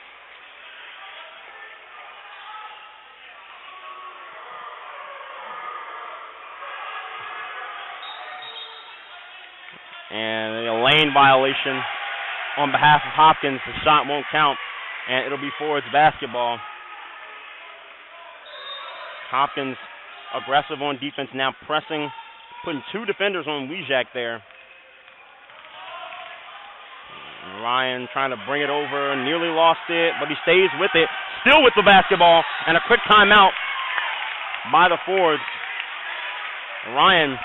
And a lane violation on behalf of Hopkins. The shot won't count, and it'll be Ford's basketball. Hopkins aggressive on defense, now pressing, putting 2 defenders on Weakside there. Ryan trying to bring it over, nearly lost it, but he stays with it, still with the basketball, and a quick timeout by the Fords. Ryan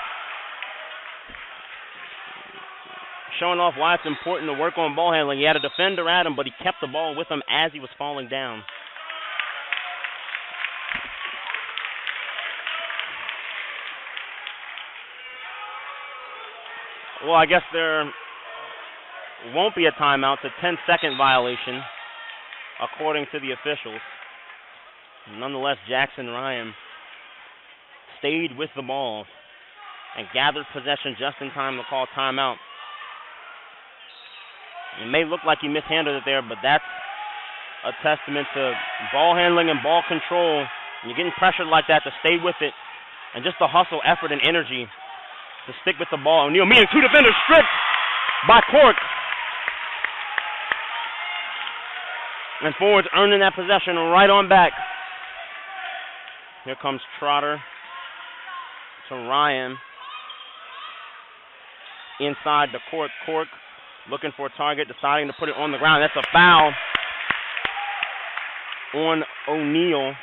showing off why it's important to work on ball handling. He had a defender at him, but he kept the ball with him as he was falling down. Well, I guess there won't be a timeout. It's a 10-second violation, according to the officials. Nonetheless, Jackson Ryan stayed with the ball and gathered possession just in time to call timeout. It may look like he mishandled it there, but that's a testament to ball handling and ball control. When you're getting pressured like that, to stay with it, and just the hustle, effort, and energy to stick with the ball. O'Neal meeting 2 defenders, stripped by Cork. And Forwards earning that possession right on back. Here comes Trotter to Ryan. Inside the court, Cork looking for a target, deciding to put it on the ground. That's a foul on O'Neal.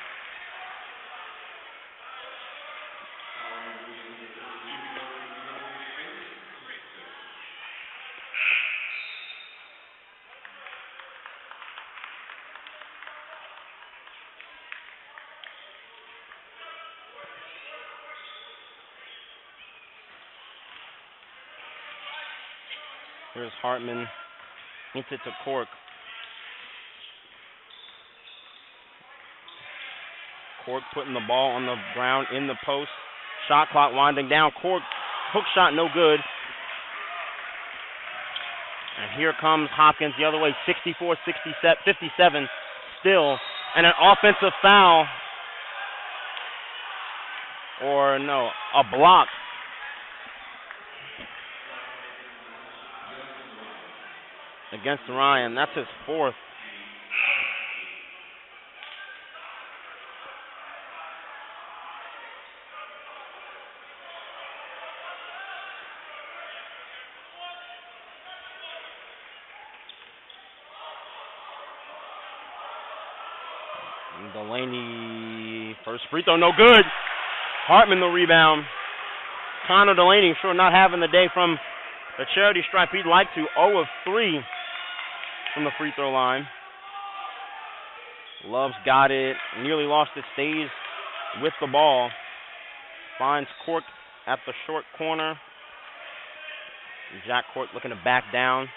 Here's Hartman. Hits it to Cork. Cork putting the ball on the ground in the post. Shot clock winding down. Cork, hook shot no good. And here comes Hopkins the other way, 57 still. And an offensive foul. Or no, a block. Against Ryan. That's his 4th. Delaney, first free throw, no good. Hartman the rebound. Connor Delaney sure not having the day from the charity stripe he'd like to. 0 of 3 from the free throw line. Love's got it. Nearly lost it. Stays with the ball. Finds Cork at the short corner. Jack Cork looking to back down.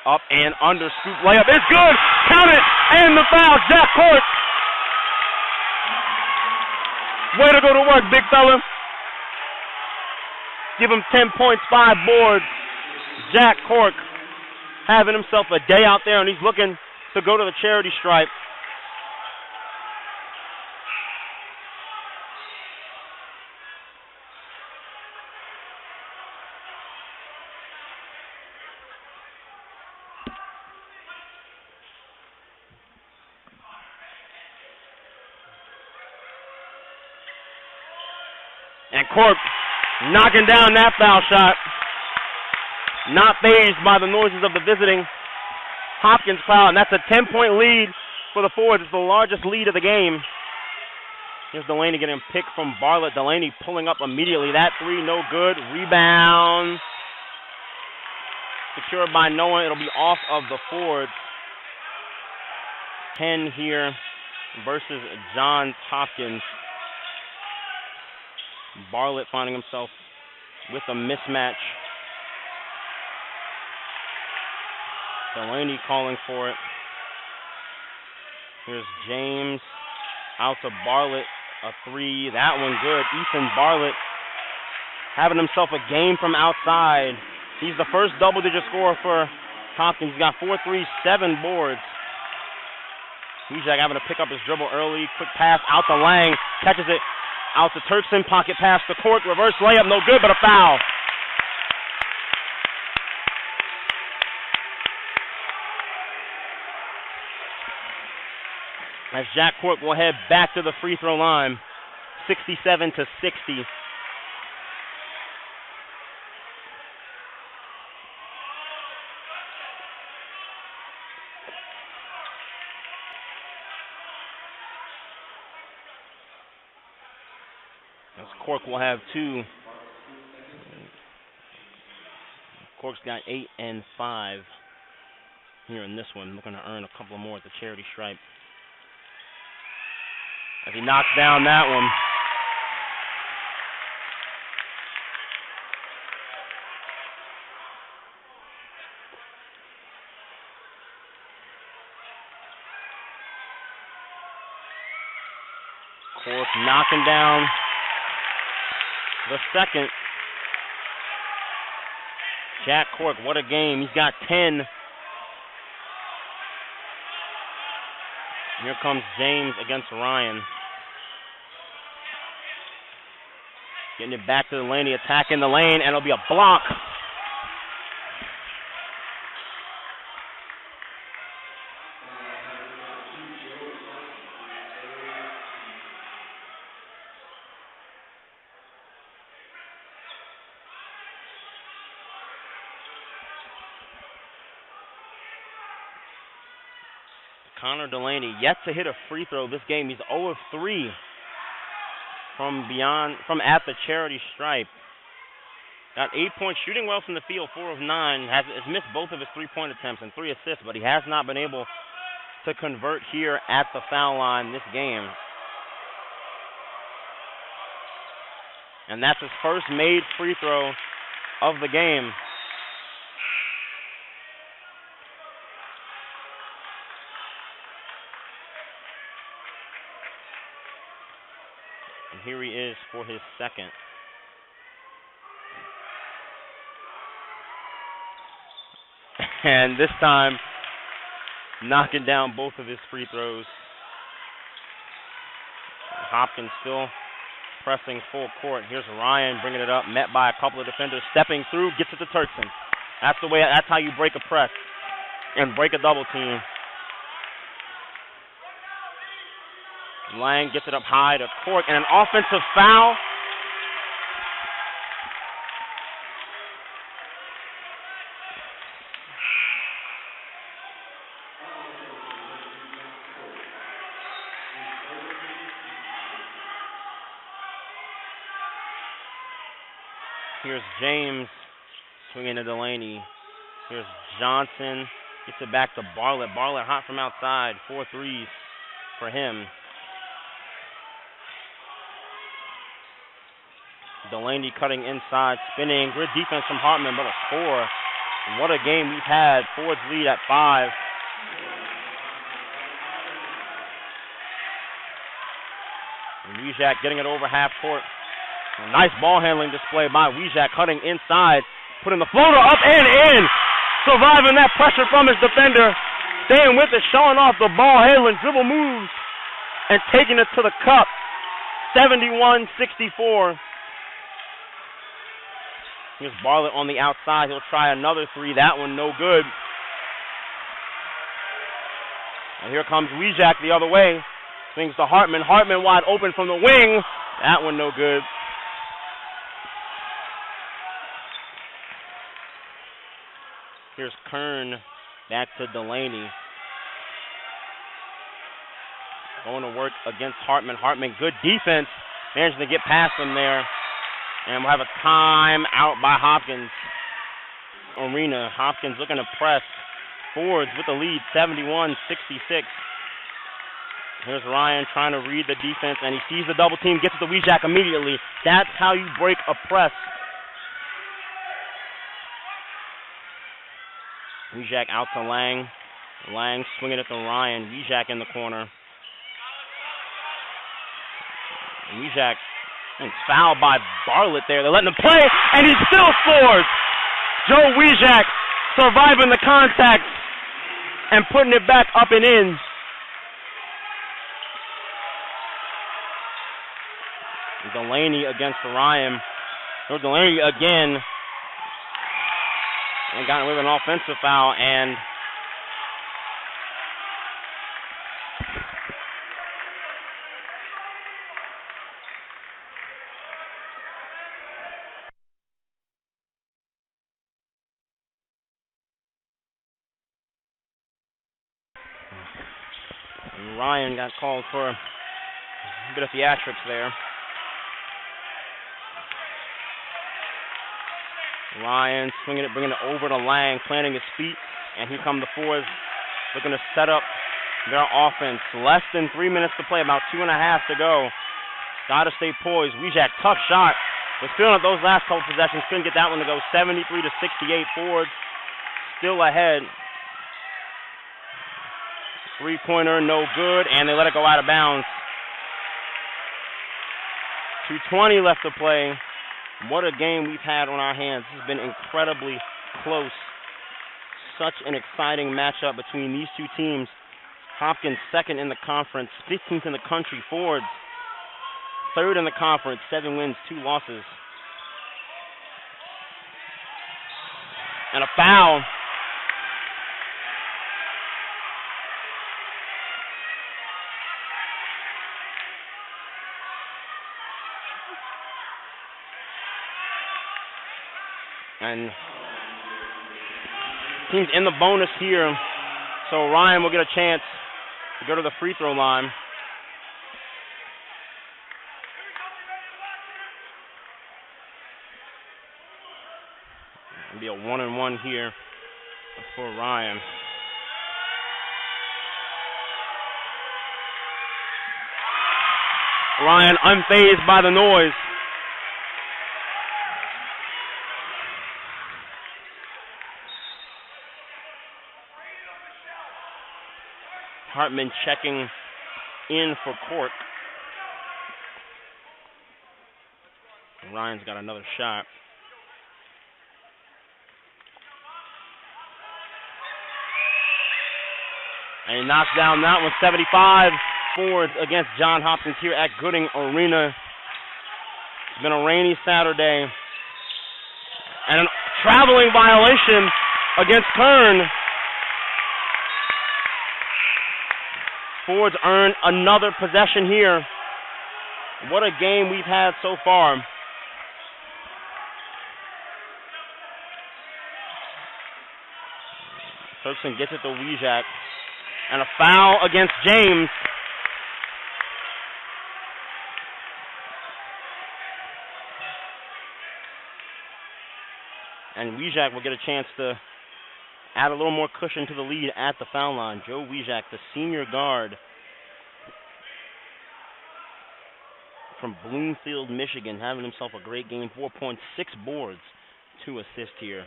Up and under. Scoop layup. It's good. Count it. And the foul. Jack Cork. Way to go to work, big fella. Give him 10 points, 5 boards. Jack Cork having himself a day out there, and he's looking to go to the charity stripe. And Cork knocking down that foul shot. Not fazed by the noises of the visiting Hopkins crowd. And that's a 10-point lead for the Fords. It's the largest lead of the game. Here's Delaney getting a pick from Bartlett. Delaney pulling up immediately. That three, no good. Rebound. Secured by no one. It'll be off of the Fords. 10 here versus Johns Hopkins. Bartlett finding himself with a mismatch. Delaney calling for it. Here's James out to Bartlett. A three. That one good. Ethan Bartlett having himself a game from outside. He's the first double-digit scorer for Hopkins. He's got 4 threes, 7 boards. Weakside having to pick up his dribble early. Quick pass out to Lang. Catches it out to Turkson. Pocket pass to Cork. Reverse layup. No good, but a foul. As Jack Cork will head back to the free throw line. 67-60. As Cork will have 2. Cork's got 8 and 5 here in this one. Looking to earn a couple more at the charity stripe. As he knocks down that one. Cork knocking down the second. Jack Cork, what a game. He's got 10. Here comes James against Ryan. Getting it back to Delaney, attacking the lane, and it'll be a block. Connor Delaney yet to hit a free throw this game. He's 0 of 3 from at the charity stripe. Got 8 points, shooting well from the field, 4 of 9. Has missed both of his 3-point attempts and 3 assists, but he has not been able to convert here at the foul line this game. And that's his first made free throw of the game. And here he is for his second. And this time, knocking down both of his free throws. Hopkins still pressing full court. Here's Ryan bringing it up, met by a couple of defenders, stepping through, gets it to Turkson. That's how you break a press and break a double team. Lang gets it up high to Cork, and an offensive foul. Here's James swinging to Delaney. Here's Johnson. Gets it back to Bartlett. Bartlett hot from outside. 4 threes for him. Delaney cutting inside, spinning. Good defense from Hartman, but a score. What a game we've had. Ford's lead at 5. And Weakside getting it over half court. A nice ball handling display by Weakside, cutting inside, putting the floater up and in. Surviving that pressure from his defender. Staying with it, showing off the ball handling, dribble moves, and taking it to the cup. 71-64. Here's Bartlett on the outside. He'll try another 3. That one no good. And here comes Weakside the other way. Swings to Hartman. Hartman wide open from the wing. That one no good. Here's Kern back to Delaney. going to work against Hartman. Hartman, good defense. Managing to get past them there. And we'll have a timeout by Hopkins Arena. Hopkins looking to press. Fords with the lead, 71-66. Here's Ryan trying to read the defense, and he sees the double team, gets to the Weejack immediately. That's how you break a press. Weejack out to Lang. Lang swinging it to Ryan. Weejack in the corner. Weejack is fouled by Bartlett there. They're letting him play, and he still scores. Joe Weejack surviving the contact and putting it back up and in. Delaney against Ryan. So Delaney again. And got away with an offensive foul, and Ryan got called for a bit of theatrics there. Ryan swinging it, bringing it over to Lang, planting his feet, and here come the Fords looking to set up their offense. Less than 3 minutes to play, about 2.5 to go. Got to stay poised. Weejack, tough shot. Was feeling it those last couple possessions. Couldn't get that one to go. 73-68. Fords still ahead. Three-pointer, no good, and they let it go out of bounds. 2:20 left to play. What a game we've had on our hands. This has been incredibly close. Such an exciting matchup between these two teams. Hopkins second in the conference, 15th in the country. Fords third in the conference, 7 wins, 2 losses. And a foul. And team's in the bonus here, so Ryan will get a chance to go to the free throw line. It'll be a 1-and-1 here for Ryan. Ryan unfazed by the noise. Hartman checking in for Cork. Ryan's got another shot. And he knocks down that one, 75. Fords against John Hopkins here at Gooding Arena. It's been a rainy Saturday. And a traveling violation against Kern. Fords earned another possession here. What a game we've had so far. Turkson gets it to Weejack. And a foul against James. And Weejack will get a chance to add a little more cushion to the lead at the foul line. Joe Weejack, the senior guard from Bloomfield, Michigan, having himself a great game. 4.6 boards, 2 assists here.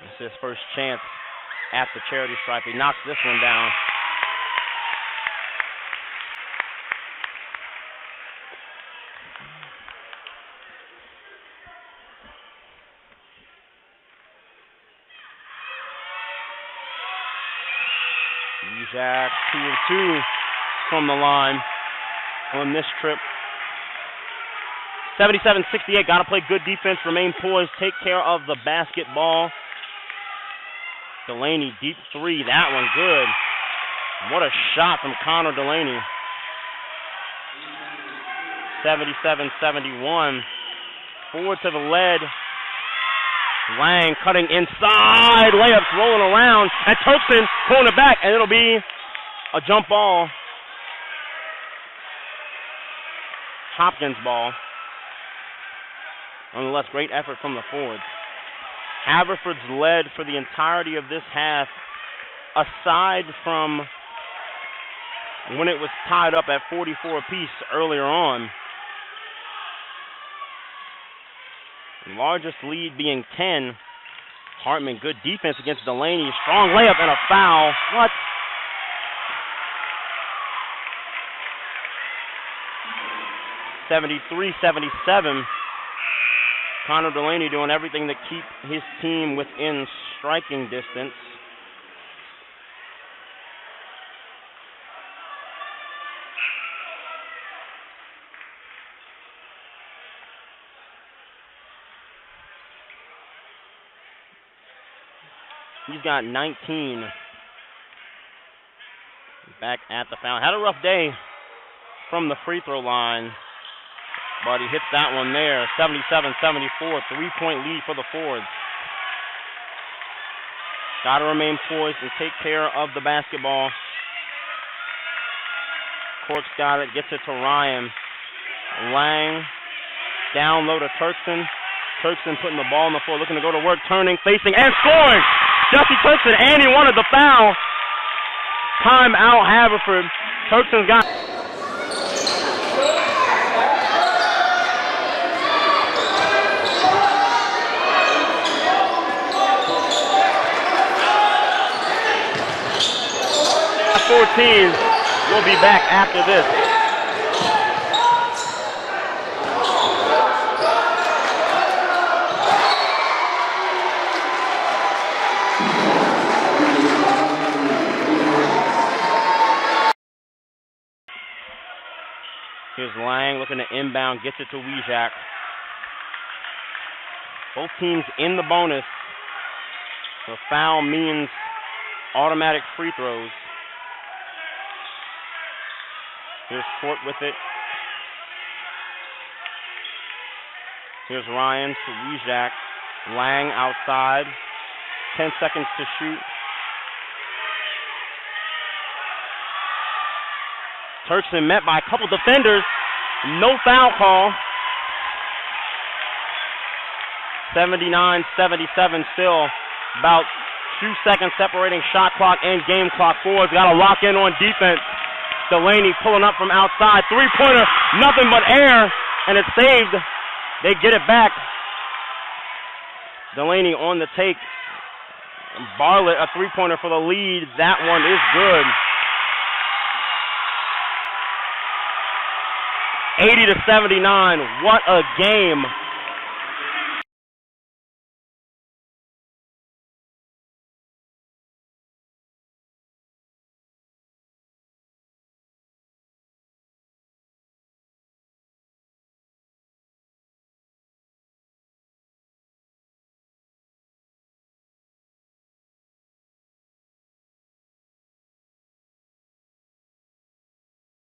It's his first chance at the charity stripe. He knocks this one down. Weejack, 2 of 2 from the line on this trip. 77-68, got to play good defense, remain poised, take care of the basketball. Delaney, deep 3, that one good. What a shot from Connor Delaney. 77-71. Forward to the lead. Lang cutting inside, layups rolling around, and Turkson pulling it back, and it'll be a jump ball. Hopkins ball. Nonetheless, great effort from the Fords. Haverford's led for the entirety of this half, aside from when it was tied up at 44 apiece earlier on. Largest lead being 10. Hartman, good defense against Delaney. Strong layup and a foul. What? (73-77). Connor Delaney doing everything to keep his team within striking distance. He's got 19. Back at the foul. Had a rough day from the free throw line, but he hits that one there. 77-74, 3-point lead for the Fords. Got to remain poised and take care of the basketball. Cork's got it, gets it to Ryan. Lang, down low to Turkson. Turkson putting the ball on the floor, looking to go to work, turning, facing, and scoring! Jesse Turkson, and he wanted the foul. Time out, Haverford. Turkson's got We'll be back after this. Here's Lang looking to inbound, gets it to Weakside. Both teams in the bonus. The foul means automatic free throws. Here's Fort with it. Here's Ryan to Weakside. Lang outside. 10 seconds to shoot. Turkson met by a couple defenders. No foul call. 79-77 still. About 2 seconds separating shot clock and game clock. Fords got to lock in on defense. Delaney pulling up from outside. Three-pointer, nothing but air, and it's saved. They get it back. Delaney on the take. Bartlett, a three-pointer for the lead. That one is good. 80-79. What a game.